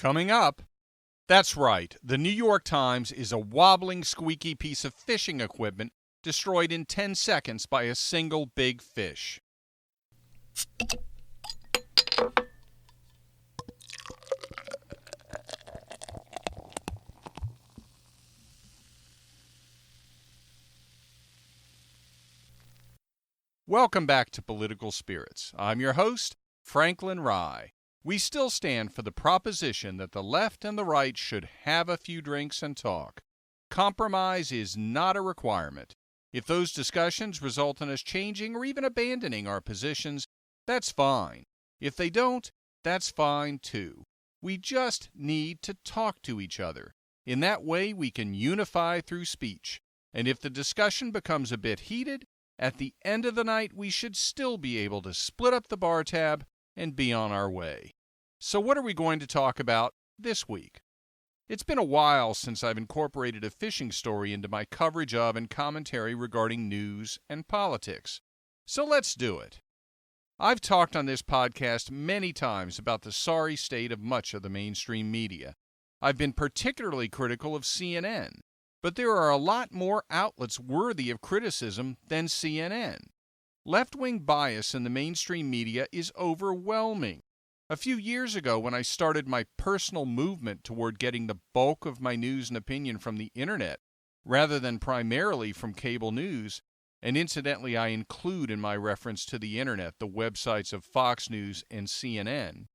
Coming up. That's right, the New York Times is a wobbling, squeaky piece of fishing equipment destroyed in 10 seconds by a single big fish. Welcome back to Political Spirits. I'm your host, Franklin Rye. We still stand for the proposition that the left and the right should have a few drinks and talk. Compromise is not a requirement. If those discussions result in us changing or even abandoning our positions, that's fine. If they don't, that's fine too. We just need to talk to each other. In that way, we can unify through speech. And if the discussion becomes a bit heated, at the end of the night, we should still be able to split up the bar tab and be on our way. So what are we going to talk about this week? It's been a while since I've incorporated a fishing story into my coverage of and commentary regarding news and politics. So let's do it. I've talked on this podcast many times about the sorry state of much of the mainstream media. I've been particularly critical of CNN, but there are a lot more outlets worthy of criticism than CNN. Left-wing bias in the mainstream media is overwhelming. A few years ago, when I started my personal movement toward getting the bulk of my news and opinion from the internet, rather than primarily from cable news, and incidentally I include in my reference to the internet the websites of Fox News and CNN,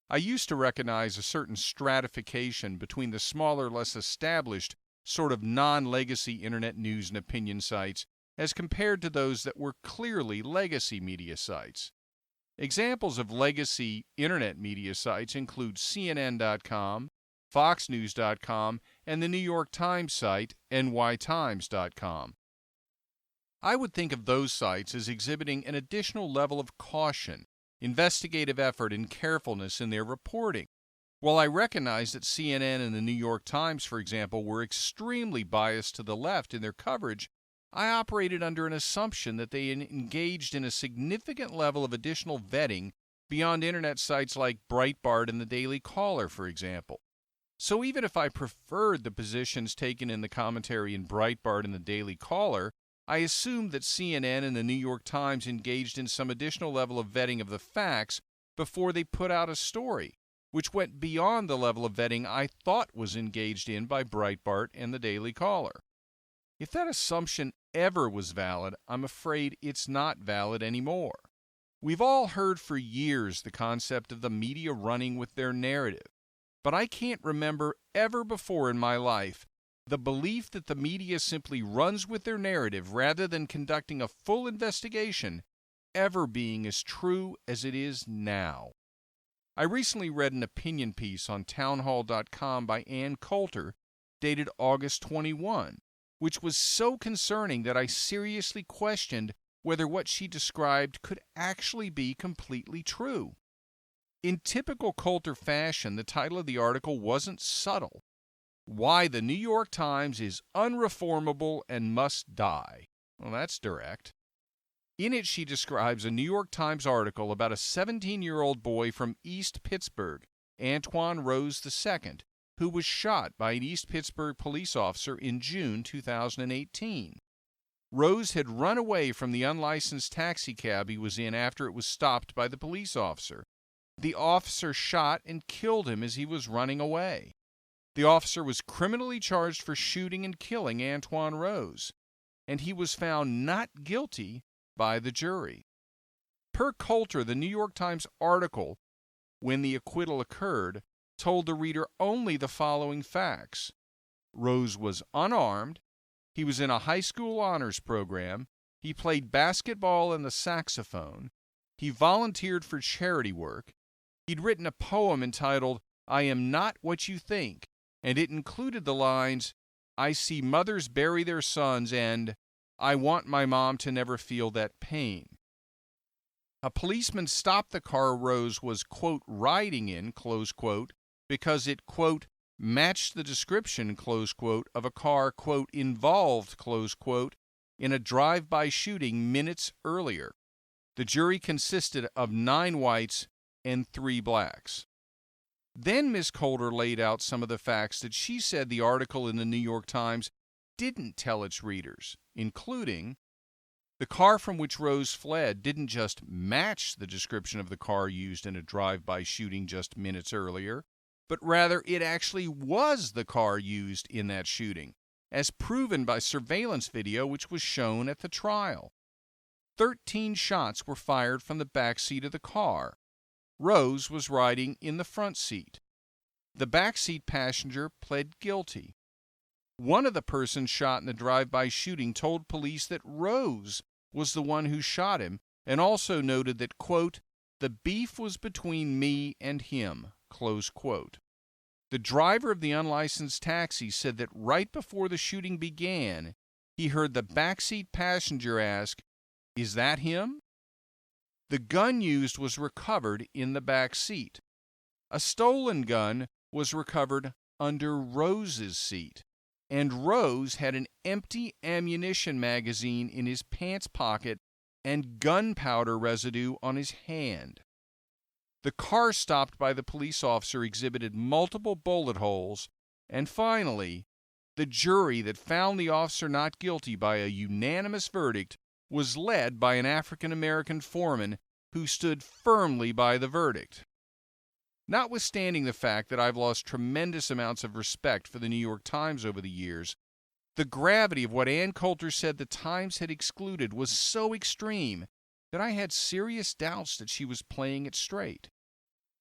I used to recognize a certain stratification between the smaller, less established, sort of non-legacy internet news and opinion sites as compared to those that were clearly legacy media sites. Examples of legacy internet media sites include CNN.com, FoxNews.com, and the New York Times site, NYTimes.com. I would think of those sites as exhibiting an additional level of caution, investigative effort, and carefulness in their reporting. While I recognize that CNN and the New York Times, for example, were extremely biased to the left in their coverage, I operated under an assumption that they engaged in a significant level of additional vetting beyond internet sites like Breitbart and the Daily Caller, for example. So even if I preferred the positions taken in the commentary in Breitbart and the Daily Caller, I assumed that CNN and the New York Times engaged in some additional level of vetting of the facts before they put out a story, which went beyond the level of vetting I thought was engaged in by Breitbart and the Daily Caller. If that assumption ever was valid, I'm afraid it's not valid anymore. We've all heard for years the concept of the media running with their narrative, but I can't remember ever before in my life the belief that the media simply runs with their narrative rather than conducting a full investigation ever being as true as it is now. I recently read an opinion piece on townhall.com by Ann Coulter, dated August 21, which was so concerning that I seriously questioned whether what she described could actually be completely true. In typical Coulter fashion, the title of the article wasn't subtle. Why the New York Times is Unreformable and Must Die. Well, that's direct. In it, she describes a New York Times article about a 17-year-old boy from East Pittsburgh, Antwon Rose II, who was shot by an East Pittsburgh police officer in June 2018. Rose had run away from the unlicensed taxicab he was in after it was stopped by the police officer. The officer shot and killed him as he was running away. The officer was criminally charged for shooting and killing Antwon Rose, and he was found not guilty by the jury. Per Coulter, the New York Times article, when the acquittal occurred, told the reader only the following facts. Rose was unarmed, he was in a high school honors program, he played basketball and the saxophone, he volunteered for charity work, he'd written a poem entitled, I Am Not What You Think, and it included the lines, I see mothers bury their sons and I want my mom to never feel that pain. A policeman stopped the car Rose was, quote, riding in, close quote, because it, quote, matched the description, close quote, of a car, quote, involved, close quote, in a drive-by shooting minutes earlier. The jury consisted of 9 whites and 3 blacks. Then Miss Coulter laid out some of the facts that she said the article in the New York Times didn't tell its readers, including the car from which Rose fled didn't just match the description of the car used in a drive-by shooting just minutes earlier, but rather it actually was the car used in that shooting, as proven by surveillance video which was shown at the trial. 13 shots were fired from the back seat of the car. Rose was riding in the front seat. The backseat passenger pled guilty. One of the persons shot in the drive-by shooting told police that Rose was the one who shot him, and also noted that, quote, the beef was between me and him, close quote. The driver of the unlicensed taxi said that right before the shooting began, he heard the backseat passenger ask, "Is that him?" The gun used was recovered in the back seat. A stolen gun was recovered under Rose's seat, and Rose had an empty ammunition magazine in his pants pocket and gunpowder residue on his hand. The car stopped by the police officer exhibited multiple bullet holes, and finally, the jury that found the officer not guilty by a unanimous verdict was led by an African-American foreman who stood firmly by the verdict. Notwithstanding the fact that I've lost tremendous amounts of respect for the New York Times over the years, the gravity of what Ann Coulter said the Times had excluded was so extreme that I had serious doubts that she was playing it straight.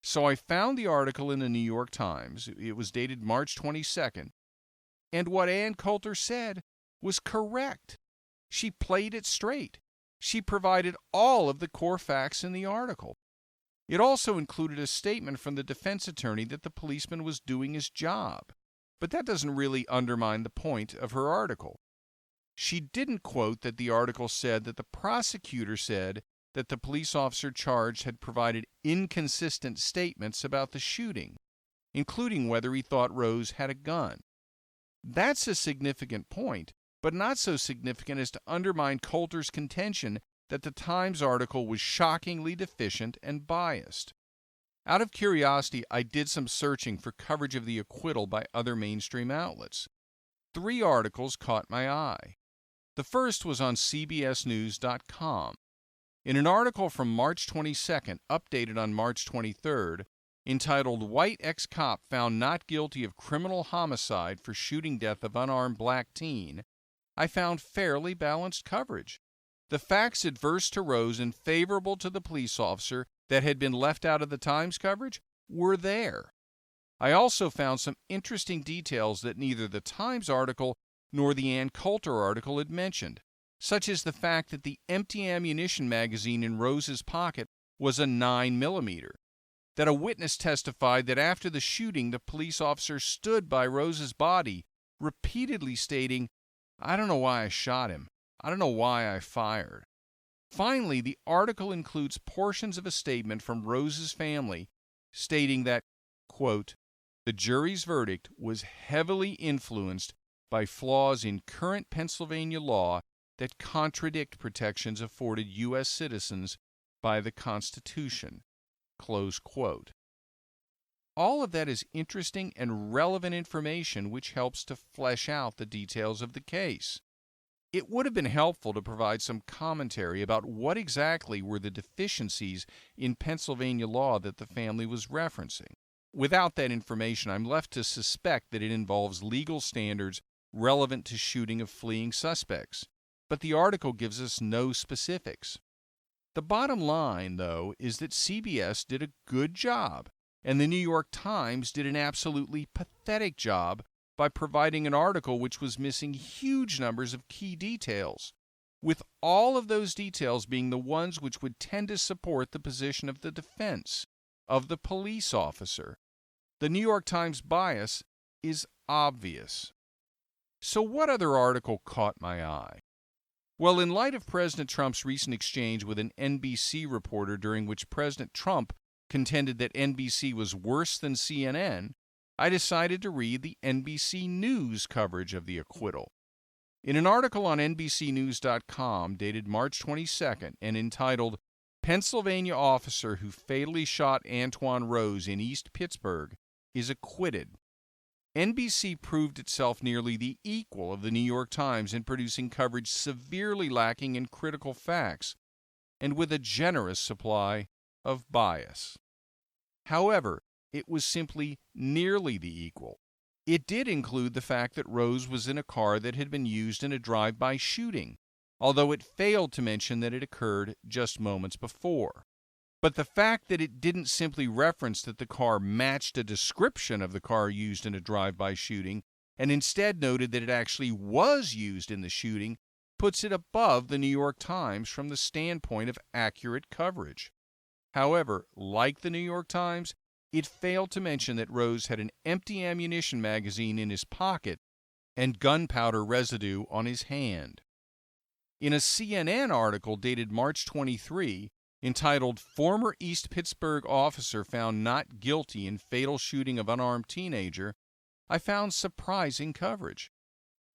So I found the article in the New York Times. It was dated March 22nd, and what Ann Coulter said was correct. She played it straight. She provided all of the core facts in the article. It also included a statement from the defense attorney that the policeman was doing his job, but that doesn't really undermine the point of her article. She didn't quote that the article said that the prosecutor said that the police officer charged had provided inconsistent statements about the shooting, including whether he thought Rose had a gun. That's a significant point, but not so significant as to undermine Coulter's contention that the Times article was shockingly deficient and biased. Out of curiosity, I did some searching for coverage of the acquittal by other mainstream outlets. 3 articles caught my eye. The first was on CBSNews.com. In an article from March 22nd, updated on March 23rd, entitled "White Ex-Cop Found Not Guilty of Criminal Homicide for Shooting Death of Unarmed Black Teen," I found fairly balanced coverage. The facts adverse to Rose and favorable to the police officer that had been left out of the Times coverage were there. I also found some interesting details that neither the Times article nor the Ann Coulter article had mentioned, such as the fact that the empty ammunition magazine in Rose's pocket was a 9mm, that a witness testified that after the shooting the police officer stood by Rose's body, repeatedly stating, "I don't know why I shot him. I don't know why I fired." Finally, the article includes portions of a statement from Rose's family stating that, quote, the jury's verdict was heavily influenced by flaws in current Pennsylvania law that contradict protections afforded U.S. citizens by the Constitution, close quote. All of that is interesting and relevant information which helps to flesh out the details of the case. It would have been helpful to provide some commentary about what exactly were the deficiencies in Pennsylvania law that the family was referencing. Without that information, I'm left to suspect that it involves legal standards relevant to shooting of fleeing suspects, but the article gives us no specifics. The bottom line, though, is that CBS did a good job, and the New York Times did an absolutely pathetic job by providing an article which was missing huge numbers of key details, with all of those details being the ones which would tend to support the position of the defense, of the police officer. The New York Times bias is obvious. So what other article caught my eye? Well, in light of President Trump's recent exchange with an NBC reporter during which President Trump contended that NBC was worse than CNN, I decided to read the NBC News coverage of the acquittal. In an article on NBCNews.com dated March 22nd and entitled "Pennsylvania Officer Who Fatally Shot Antwon Rose in East Pittsburgh is acquitted. NBC proved itself nearly the equal of the New York Times in producing coverage severely lacking in critical facts and with a generous supply of bias. However, it was simply nearly the equal. It did include the fact that Rose was in a car that had been used in a drive-by shooting, although it failed to mention that it occurred just moments before. But the fact that it didn't simply reference that the car matched a description of the car used in a drive-by shooting, and instead noted that it actually was used in the shooting, puts it above the New York Times from the standpoint of accurate coverage. However, like the New York Times, it failed to mention that Rose had an empty ammunition magazine in his pocket and gunpowder residue on his hand. In a CNN article dated March 23, entitled "Former East Pittsburgh Officer Found Not Guilty in Fatal Shooting of Unarmed Teenager," I found surprising coverage.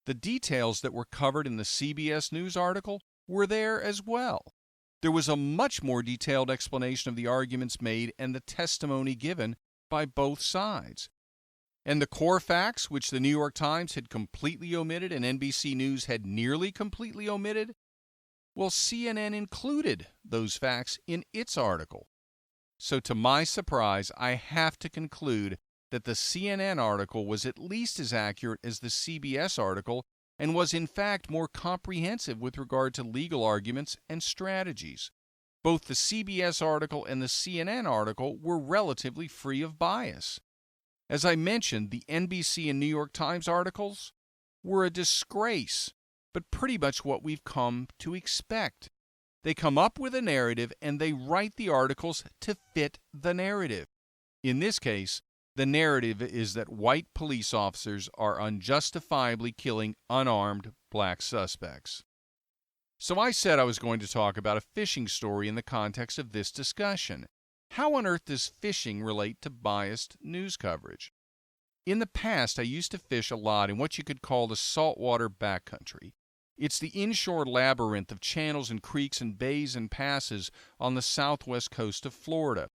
The details that were covered in the CBS News article were there as well. There was a much more detailed explanation of the arguments made and the testimony given by both sides. And the core facts, which the New York Times had completely omitted and NBC News had nearly completely omitted, well, CNN included those facts in its article. So to my surprise, I have to conclude that the CNN article was at least as accurate as the CBS article and was in fact more comprehensive with regard to legal arguments and strategies. Both the CBS article and the CNN article were relatively free of bias. As I mentioned, the NBC and New York Times articles were a disgrace, but pretty much what we've come to expect. They come up with a narrative and they write the articles to fit the narrative. In this case, the narrative is that white police officers are unjustifiably killing unarmed black suspects. So I said I was going to talk about a fishing story in the context of this discussion. How on earth does fishing relate to biased news coverage? In the past, I used to fish a lot in what you could call the saltwater backcountry. It's the inshore labyrinth of channels and creeks and bays and passes on the southwest coast of Florida.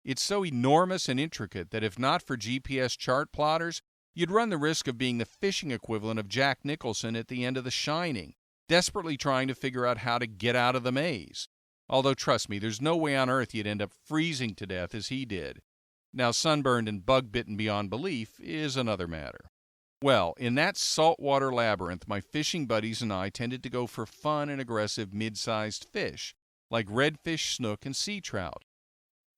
It's so enormous and intricate that if not for GPS chart plotters, you'd run the risk of being the fishing equivalent of Jack Nicholson at the end of The Shining, desperately trying to figure out how to get out of the maze. Although, trust me, there's no way on earth you'd end up freezing to death as he did. Now, sunburned and bug-bitten beyond belief is another matter. Well, in that saltwater labyrinth, my fishing buddies and I tended to go for fun and aggressive mid-sized fish, like redfish, snook, and sea trout.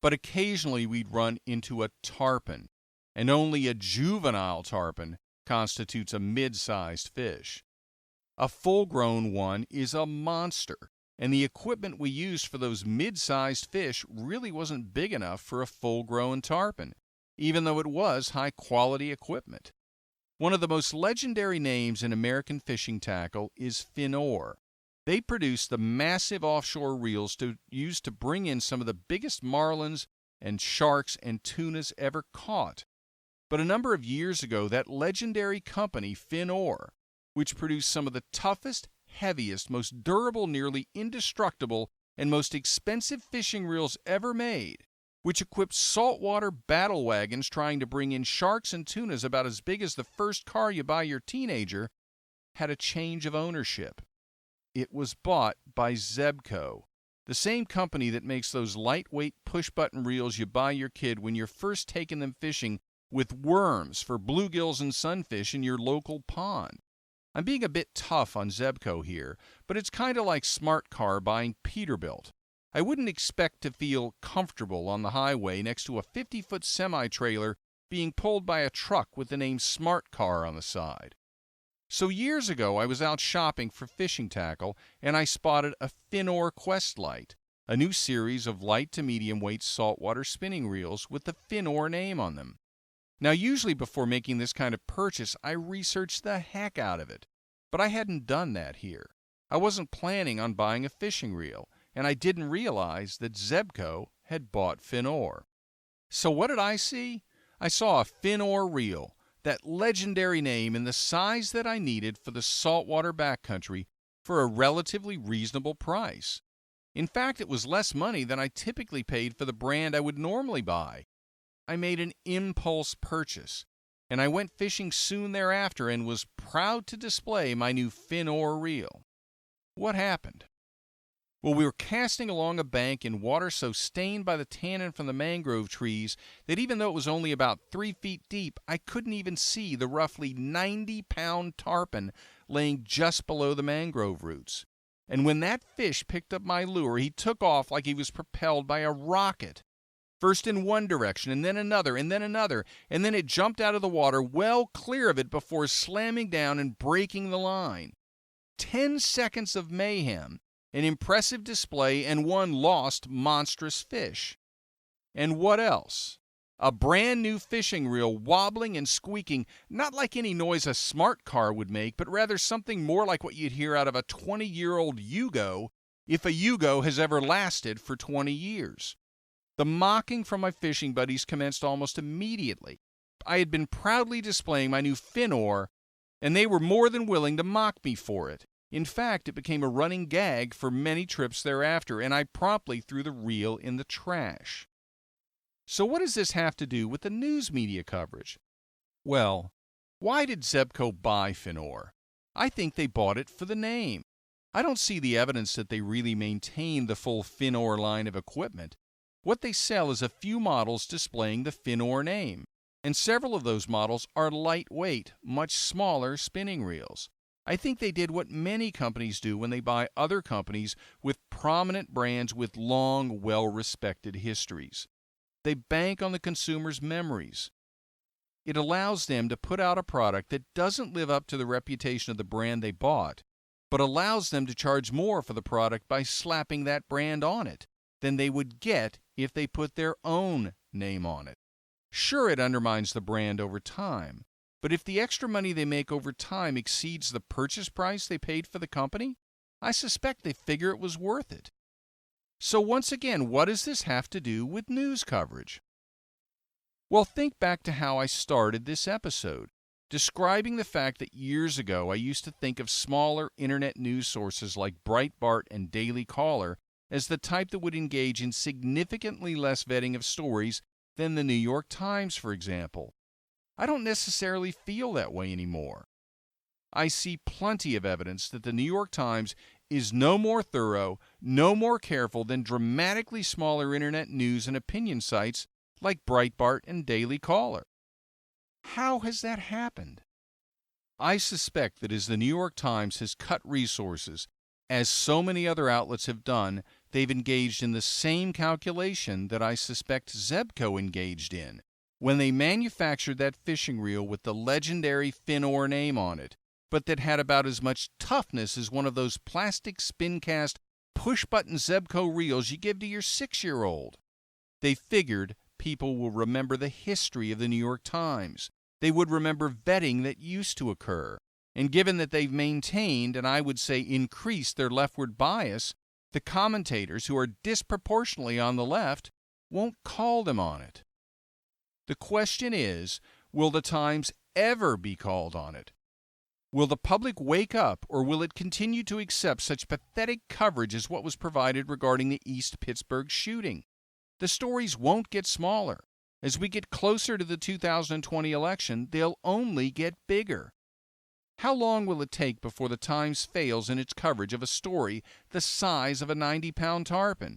But occasionally we'd run into a tarpon, and only a juvenile tarpon constitutes a mid-sized fish. A full-grown one is a monster, and the equipment we used for those mid-sized fish really wasn't big enough for a full-grown tarpon, even though it was high-quality equipment. One of the most legendary names in American fishing tackle is Fin-Or. They produce the massive offshore reels used to bring in some of the biggest marlins and sharks and tunas ever caught. But a number of years ago, that legendary company, Fin-Or, which produced some of the toughest, heaviest, most durable, nearly indestructible, and most expensive fishing reels ever made, which equipped saltwater battle wagons trying to bring in sharks and tunas about as big as the first car you buy your teenager, had a change of ownership. It was bought by Zebco, the same company that makes those lightweight push-button reels you buy your kid when you're first taking them fishing with worms for bluegills and sunfish in your local pond. I'm being a bit tough on Zebco here, but it's kind of like Smart Car buying Peterbilt. I wouldn't expect to feel comfortable on the highway next to a 50-foot semi-trailer being pulled by a truck with the name Smart Car on the side. So years ago, I was out shopping for fishing tackle, and I spotted a Fin-Or Quest Light, a new series of light to medium weight saltwater spinning reels with the Fin-Or name on them. Now, usually before making this kind of purchase, I researched the heck out of it, but I hadn't done that here. I wasn't planning on buying a fishing reel, and I didn't realize that Zebco had bought Fin-Or. So what did I see? I saw a Fin-Or reel, that legendary name, in the size that I needed for the saltwater backcountry for a relatively reasonable price. In fact, it was less money than I typically paid for the brand I would normally buy. I made an impulse purchase, and I went fishing soon thereafter and was proud to display my new fin-oar reel. What happened? Well, we were casting along a bank in water so stained by the tannin from the mangrove trees that even though it was only about 3 feet deep, I couldn't even see the roughly 90-pound tarpon laying just below the mangrove roots. And when that fish picked up my lure, he took off like he was propelled by a rocket. First in one direction, and then another, and then another, and then it jumped out of the water well clear of it before slamming down and breaking the line. 10 seconds of mayhem, an impressive display, and one lost monstrous fish. And what else? A brand new fishing reel wobbling and squeaking, not like any noise a smart car would make, but rather something more like what you'd hear out of a 20-year-old Yugo, if a Yugo has ever lasted for 20 years. The mocking from my fishing buddies commenced almost immediately. I had been proudly displaying my new fin-oar, and they were more than willing to mock me for it. In fact, it became a running gag for many trips thereafter, and I promptly threw the reel in the trash. So what does this have to do with the news media coverage? Well, why did Zebco buy fin-oar? I think they bought it for the name. I don't see the evidence that they really maintain the full fin-oar line of equipment. What they sell is a few models displaying the fin-oar name, and several of those models are lightweight, much smaller spinning reels. I think they did what many companies do when they buy other companies with prominent brands with long, well-respected histories. They bank on the consumer's memories. It allows them to put out a product that doesn't live up to the reputation of the brand they bought, but allows them to charge more for the product by slapping that brand on it than they would get if they put their own name on it. Sure, it undermines the brand over time, but if the extra money they make over time exceeds the purchase price they paid for the company, I suspect they figure it was worth it. So once again, what does this have to do with news coverage? Well, think back to how I started this episode, describing the fact that years ago I used to think of smaller internet news sources like Breitbart and Daily Caller as the type that would engage in significantly less vetting of stories than the New York Times, for example. I don't necessarily feel that way anymore. I see plenty of evidence that the New York Times is no more thorough, no more careful than dramatically smaller internet news and opinion sites like Breitbart and Daily Caller. How has that happened? I suspect that as the New York Times has cut resources, as so many other outlets have done, they've engaged in the same calculation that I suspect Zebco engaged in when they manufactured that fishing reel with the legendary fin-oar name on it, but that had about as much toughness as one of those plastic spin-cast push-button Zebco reels you give to your 6-year-old. They figured people will remember the history of the New York Times. They would remember vetting that used to occur. And given that they've maintained, and I would say increased, their leftward bias, the commentators, who are disproportionately on the left, won't call them on it. The question is, will the Times ever be called on it? Will the public wake up, or will it continue to accept such pathetic coverage as what was provided regarding the East Pittsburgh shooting? The stories won't get smaller. As we get closer to the 2020 election, they'll only get bigger. How long will it take before the Times fails in its coverage of a story the size of a 90-pound tarpon?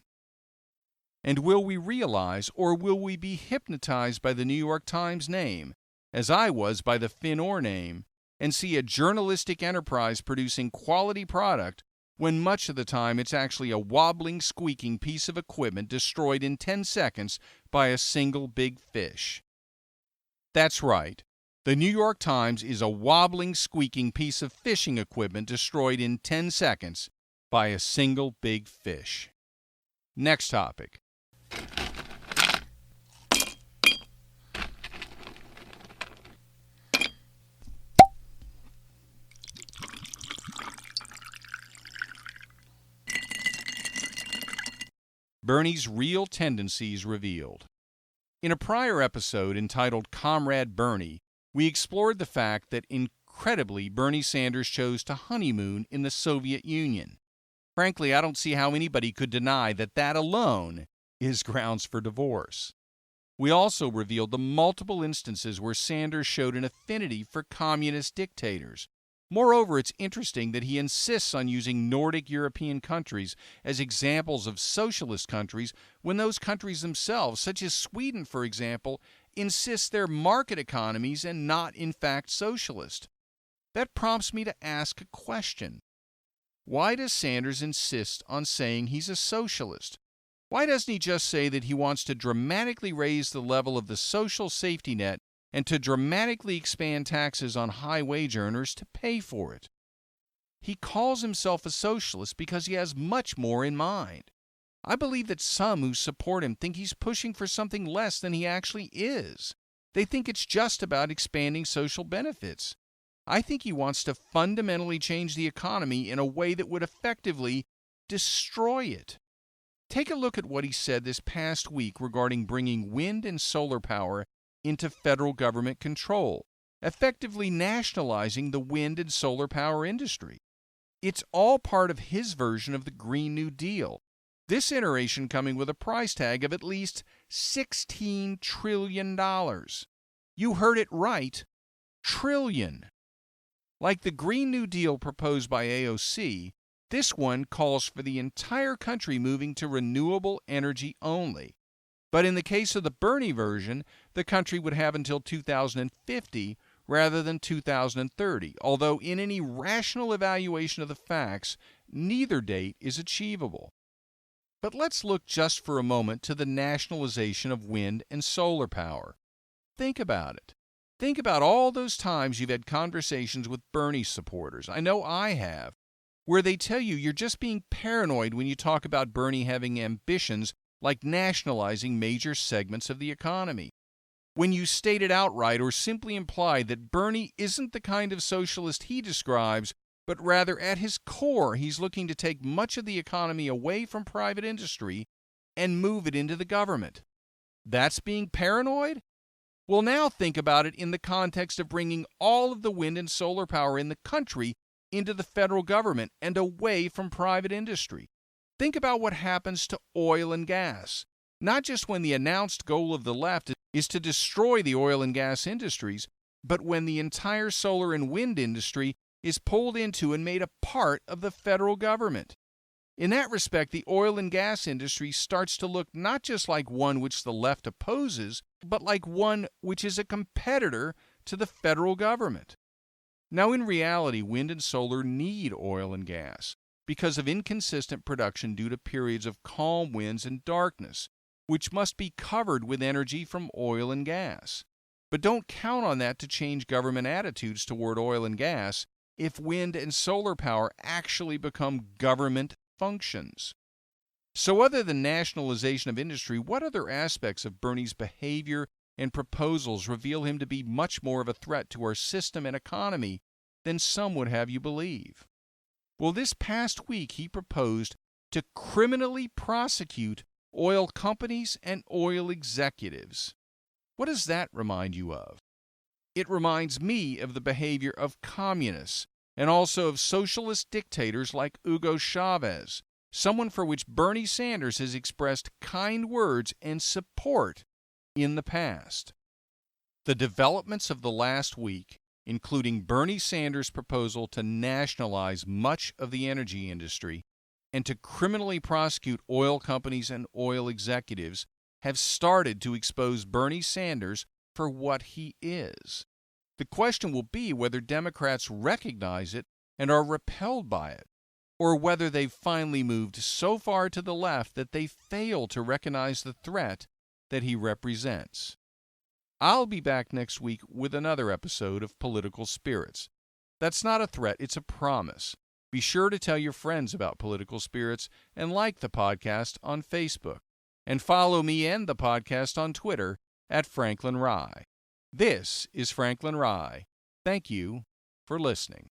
And will we realize, or will we be hypnotized by the New York Times name, as I was by the fin-oar name, and see a journalistic enterprise producing quality product when much of the time it's actually a wobbling, squeaking piece of equipment destroyed in 10 seconds by a single big fish? That's right. The New York Times is a wobbling, squeaking piece of fishing equipment destroyed in 10 seconds by a single big fish. Next topic. Bernie's real tendencies revealed. In a prior episode entitled Comrade Bernie, we explored the fact that incredibly Bernie Sanders chose to honeymoon in the Soviet Union. Frankly, I don't see how anybody could deny that that alone is grounds for divorce. We also revealed the multiple instances where Sanders showed an affinity for communist dictators. Moreover, it's interesting that he insists on using Nordic European countries as examples of socialist countries when those countries themselves, such as Sweden, for example, insist they're market economies and not, in fact, socialist. That prompts me to ask a question. Why does Sanders insist on saying he's a socialist? Why doesn't he just say that he wants to dramatically raise the level of the social safety net and to dramatically expand taxes on high-wage earners to pay for it? He calls himself a socialist because he has much more in mind. I believe that some who support him think he's pushing for something less than he actually is. They think it's just about expanding social benefits. I think he wants to fundamentally change the economy in a way that would effectively destroy it. Take a look at what he said this past week regarding bringing wind and solar power into federal government control, effectively nationalizing the wind and solar power industry. It's all part of his version of the Green New Deal, this iteration coming with a price tag of at least $16 trillion. You heard it right, trillion. Like the Green New Deal proposed by AOC, this one calls for the entire country moving to renewable energy only. But in the case of the Bernie version, the country would have until 2050 rather than 2030, although in any rational evaluation of the facts, neither date is achievable. But let's look just for a moment to the nationalization of wind and solar power. Think about it. Think about all those times you've had conversations with Bernie supporters, I know I have, where they tell you you're just being paranoid when you talk about Bernie having ambitions like nationalizing major segments of the economy. When you state it outright or simply imply that Bernie isn't the kind of socialist he describes, but rather at his core he's looking to take much of the economy away from private industry and move it into the government. That's being paranoid? Well, now think about it in the context of bringing all of the wind and solar power in the country into the federal government and away from private industry. Think about what happens to oil and gas, not just when the announced goal of the left is to destroy the oil and gas industries, but when the entire solar and wind industry is pulled into and made a part of the federal government. In that respect, the oil and gas industry starts to look not just like one which the left opposes, but like one which is a competitor to the federal government. Now, in reality, wind and solar need oil and gas because of inconsistent production due to periods of calm winds and darkness, which must be covered with energy from oil and gas. But don't count on that to change government attitudes toward oil and gas if wind and solar power actually become government functions. So other than nationalization of industry, what other aspects of Bernie's behavior and proposals reveal him to be much more of a threat to our system and economy than some would have you believe? Well, this past week he proposed to criminally prosecute oil companies and oil executives. What does that remind you of? It reminds me of the behavior of communists and also of socialist dictators like Hugo Chavez, someone for which Bernie Sanders has expressed kind words and support in the past. The developments of the last week, including Bernie Sanders' proposal to nationalize much of the energy industry and to criminally prosecute oil companies and oil executives, have started to expose Bernie Sanders for what he is. The question will be whether Democrats recognize it and are repelled by it, or whether they've finally moved so far to the left that they fail to recognize the threat that he represents. I'll be back next week with another episode of Political Spirits. That's not a threat, it's a promise. Be sure to tell your friends about Political Spirits and like the podcast on Facebook. And follow me and the podcast on Twitter at Franklin Rye. This is Franklin Rye. Thank you for listening.